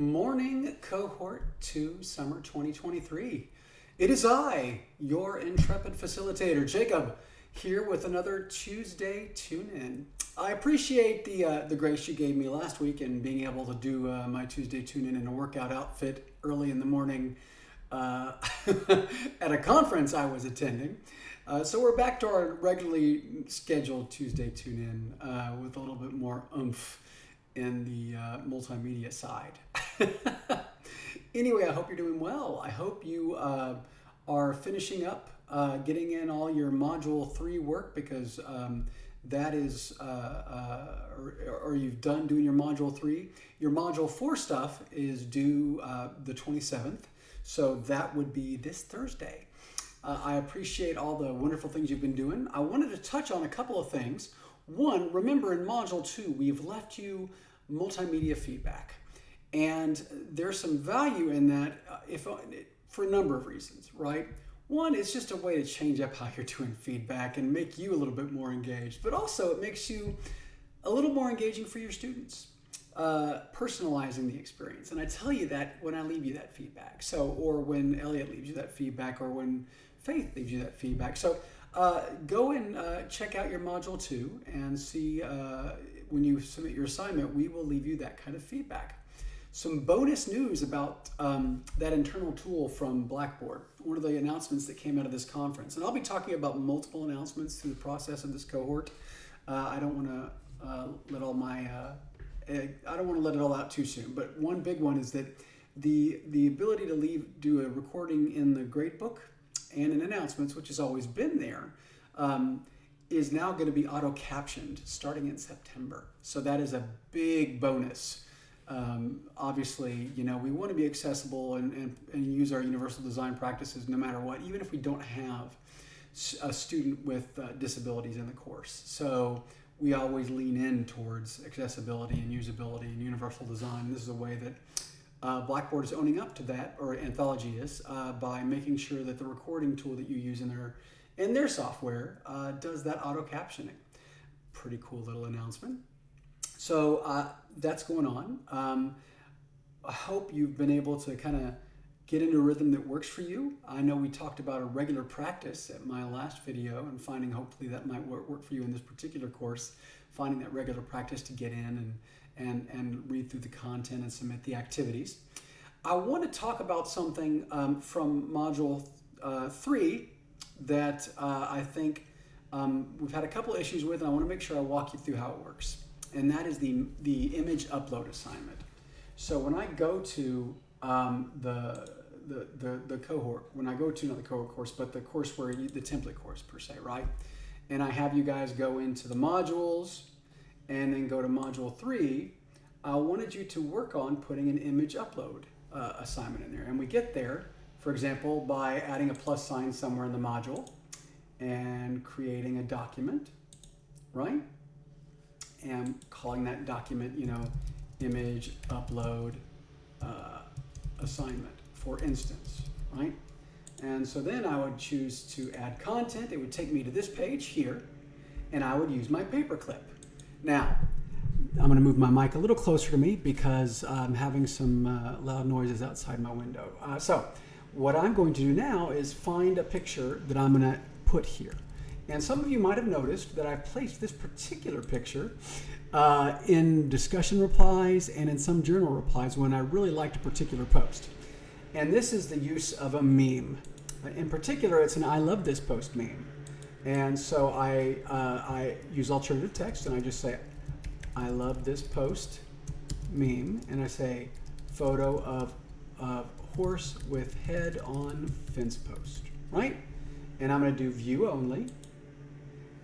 morning, Cohort 2, Summer 2023. It is I, your intrepid facilitator, Jacob, here with another Tuesday Tune-In. I appreciate the grace you gave me last week in being able to do my Tuesday Tune-In in a workout outfit early in the morning at a conference I was attending. So we're back to our regularly scheduled Tuesday Tune-In with a little bit more oomph in the multimedia side. Anyway, I hope you're doing well. I hope you are finishing up getting in all your Module 3 work, because that is, or you've done doing your Module 3. Your Module 4 stuff is due the 27th, so that would be this Thursday. I appreciate all the wonderful things you've been doing. I wanted to touch on a couple of things. One, remember in Module 2, we've left you multimedia feedback. And there's some value in that for a number of reasons, right? One, it's just a way to change up how you're doing feedback and make you a little bit more engaged. But also it makes you a little more engaging for your students, personalizing the experience. And I tell you that when I leave you that feedback. Or when Elliot leaves you that feedback, or when Faith leaves you that feedback. So go and check out your Module 2 and see when you submit your assignment, we will leave you that kind of feedback. Some bonus news about that internal tool from Blackboard, one of the announcements that came out of this conference. And I'll be talking about multiple announcements through the process of this cohort. I don't want to let all my, I don't want to let it all out too soon, but one big one is that the ability to do a recording in the gradebook and in announcements, which has always been there, is now going to be auto-captioned starting in September. So that is a big bonus. Obviously, you know, we want to be accessible and use our universal design practices no matter what, even if we don't have a student with disabilities in the course. So we always lean in towards accessibility and usability and universal design. This is a way that Blackboard is owning up to that, or Anthology is, by making sure that the recording tool that you use in their software does that auto captioning. Pretty cool little announcement. So that's going on. I hope you've been able to kind of get into a rhythm that works for you. I know we talked about a regular practice at my last video, and finding hopefully that might work for you in this particular course, finding that regular practice to get in and read through the content and submit the activities. I want to talk about something from Module 3 that I think we've had a couple issues with, and I want to make sure I walk you through how it works. And that is the image upload assignment. So when I go to the cohort, when I go to not the cohort course, but the course where the template course per se, right? And I have you guys go into the modules and then go to Module 3, I wanted you to work on putting an image upload assignment in there. And we get there, for example, by adding a plus sign somewhere in the module and creating a document, right? And calling that document, you know, image upload assignment, for instance, right? And so then I would choose to add content. It would take me to this page here, and I would use my paperclip. Now, I'm going to move my mic a little closer to me because I'm having some loud noises outside my window. So what I'm going to do now is find a picture that I'm going to put here. And some of you might have noticed that I've placed this particular picture in discussion replies and in some journal replies when I really liked a particular post. And this is the use of a meme. In particular, it's an I love this post meme. And so I use alternative text and I just say, I love this post meme. And I say, photo of horse with head on fence post, right? And I'm going to do view only.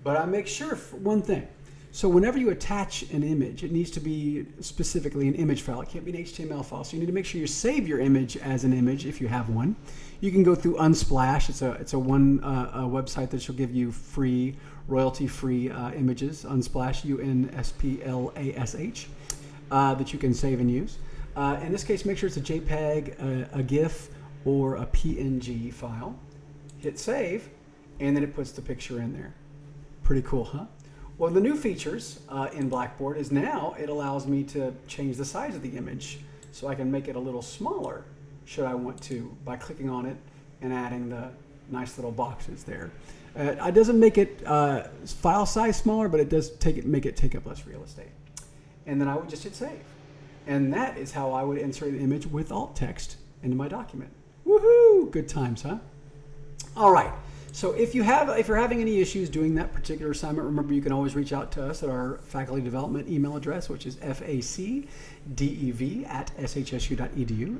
But I make sure for one thing. So whenever you attach an image, it needs to be specifically an image file. It can't be an HTML file. So you need to make sure you save your image as an image if you have one. You can go through Unsplash. It's a website that will give you free, royalty-free images. Unsplash, UNSPLASH, that you can save and use. In this case, make sure it's a JPEG, a GIF, or a PNG file. Hit save, and then it puts the picture in there. Pretty cool, huh? Well, the new features in Blackboard is now it allows me to change the size of the image So I can make it a little smaller should I want to by clicking on it and adding the nice little boxes there. It doesn't make it file size smaller, but it does make it take up less real estate. And then I would just hit save. And that is how I would insert an image with alt text into my document. Woohoo! Good times, huh? All right. So if you're having any issues doing that particular assignment, remember you can always reach out to us at our faculty development email address, which is facdev@shsu.edu,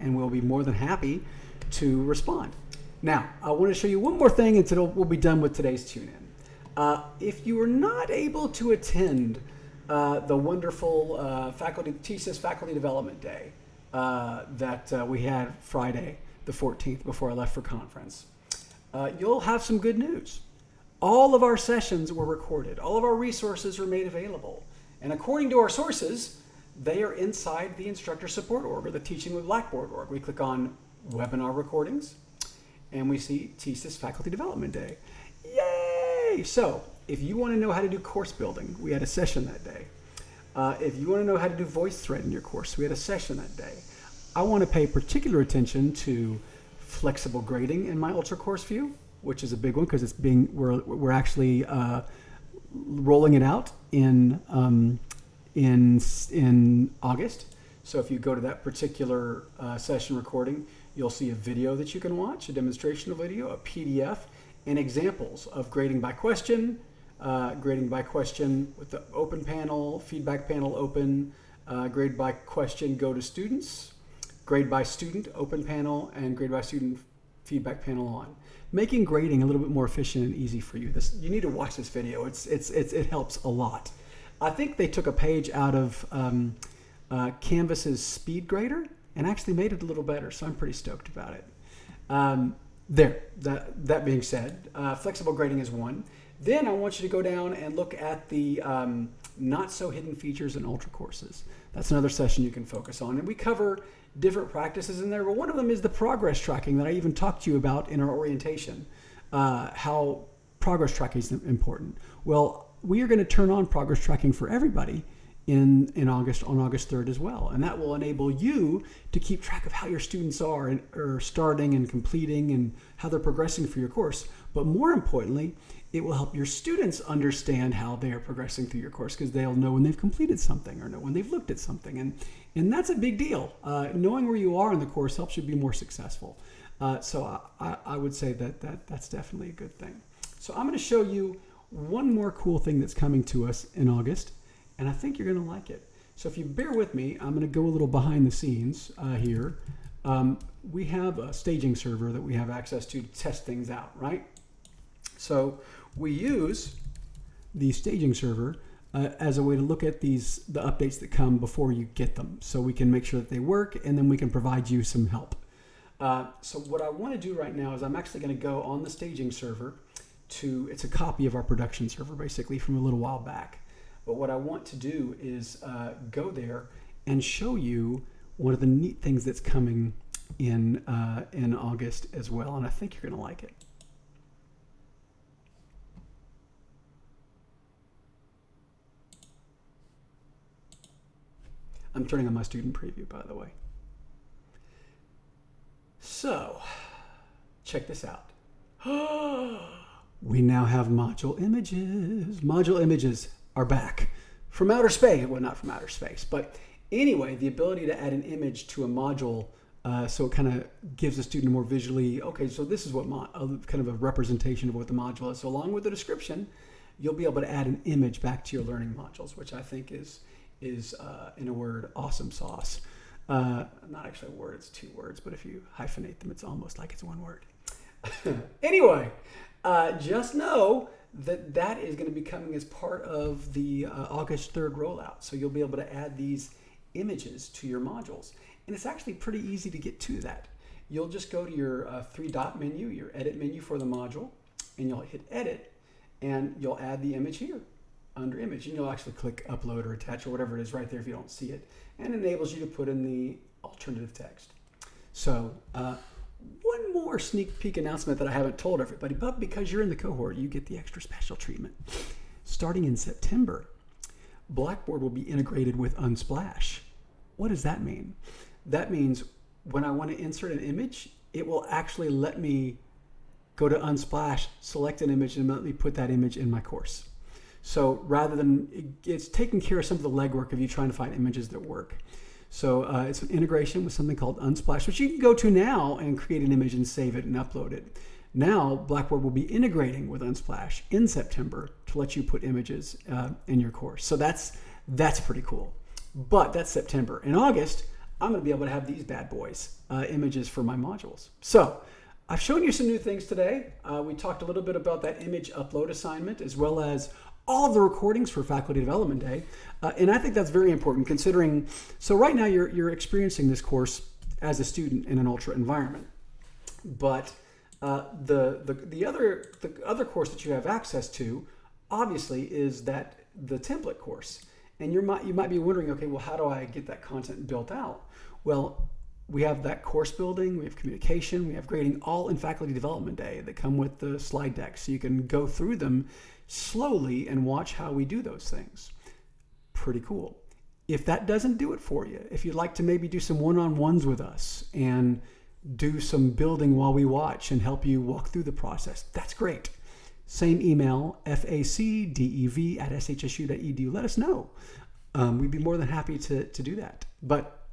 and we'll be more than happy to respond. Now, I want to show you one more thing, and we'll be done with today's tune-in. If you were not able to attend the wonderful TSIS Faculty Development Day that we had Friday, the 14th, before I left for conference, you'll have some good news. All of our sessions were recorded. All of our resources are made available. And according to our sources, they are inside the instructor support org, or the Teaching with Blackboard org. We click on webinar recordings, and we see TSIS Faculty Development Day. Yay! So if you want to know how to do course building, we had a session that day. If you want to know how to do VoiceThread in your course, we had a session that day. I want to pay particular attention to flexible grading in my Ultra Course View, which is a big one because we're actually rolling it out in August. So if you go to that particular session recording, you'll see a video that you can watch, a demonstrational video, a PDF, and examples of grading by question with the open panel, feedback panel open, grade by question, go to students, grade by student, open panel, and grade by student, feedback panel on. Making grading a little bit more efficient and easy for you. You need to watch this video. It helps a lot. I think they took a page out of Canvas's Speed Grader and actually made it a little better, so I'm pretty stoked about it. That being said, flexible grading is one. Then I want you to go down and look at the not so hidden features in Ultra courses. That's another session you can focus on. And we cover different practices in there, but one of them is the progress tracking that I even talked to you about in our orientation, how progress tracking is important. Well, we are going to turn on progress tracking for everybody in August, on August 3rd as well. And that will enable you to keep track of how your students are starting and completing and how they're progressing through your course. But more importantly, it will help your students understand how they are progressing through your course because they'll know when they've completed something or know when they've looked at something. And that's a big deal. Knowing where you are in the course helps you be more successful. So I would say that's definitely a good thing. So I'm going to show you one more cool thing that's coming to us in August, and I think you're going to like it. So if you bear with me, I'm going to go a little behind the scenes here. We have a staging server that we have access to test things out, right? So we use the staging server as a way to look at the updates that come before you get them, so we can make sure that they work, and then we can provide you some help. So what I want to do right now is I'm actually going to go on the staging server it's a copy of our production server basically from a little while back. But what I want to do is go there and show you one of the neat things that's coming in August as well, and I think you're going to like it. I'm turning on my student preview, by the way. So, check this out. We now have module images. Module images are back from outer space. Well, not from outer space, but anyway, the ability to add an image to a module so it kind of gives the student more visually, okay, so this is what kind of a representation of what the module is. So along with the description, you'll be able to add an image back to your learning modules, which I think is in a word, awesome sauce. Not actually a word, it's two words, but if you hyphenate them, it's almost like it's one word. Anyway, just know that is going to be coming as part of the August 3rd rollout. So you'll be able to add these images to your modules. And it's actually pretty easy to get to that. You'll just go to your three-dot menu, your edit menu for the module, and you'll hit edit, and you'll add the image here under image. And you'll actually click upload or attach or whatever it is right there if you don't see it. And it enables you to put in the alternative text. So one more sneak peek announcement that I haven't told everybody, but because you're in the cohort, you get the extra special treatment. Starting in September, Blackboard will be integrated with Unsplash. What does that mean? that means when I want to insert an image, it will actually let me go to Unsplash, select an image, and let me put that image in my course. So rather than, it's taking care of some of the legwork of you trying to find images that work. So it's an integration with something called Unsplash, which you can go to now and create an image and save it and upload it. Now, Blackboard will be integrating with Unsplash in September to let you put images in your course. So that's pretty cool. But that's September. In August, I'm going to be able to have these bad boys, images for my modules. So I've shown you some new things today. We talked a little bit about that image upload assignment, as well as all of the recordings for Faculty Development Day. And I think that's very important considering, so right now you're experiencing this course as a student in an Ultra environment. But the other course that you have access to, obviously, is the template course. And you might be wondering, okay, well, how do I get that content built out? Well, we have that course building, we have communication, we have grading, all in Faculty Development Day that come with the slide deck. So you can go through them slowly and watch how we do those things. Pretty cool. If that doesn't do it for you, if you'd like to maybe do some one-on-ones with us and do some building while we watch and help you walk through the process, that's great. Same email, facdev@shsu.edu. Let us know. We'd be more than happy to do that. But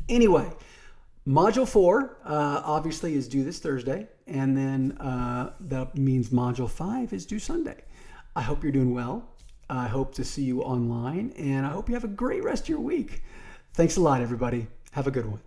anyway, Module 4 obviously is due this Thursday, and then that means Module 5 is due Sunday. I hope you're doing well. I hope to see you online, and I hope you have a great rest of your week. Thanks a lot, everybody. Have a good one.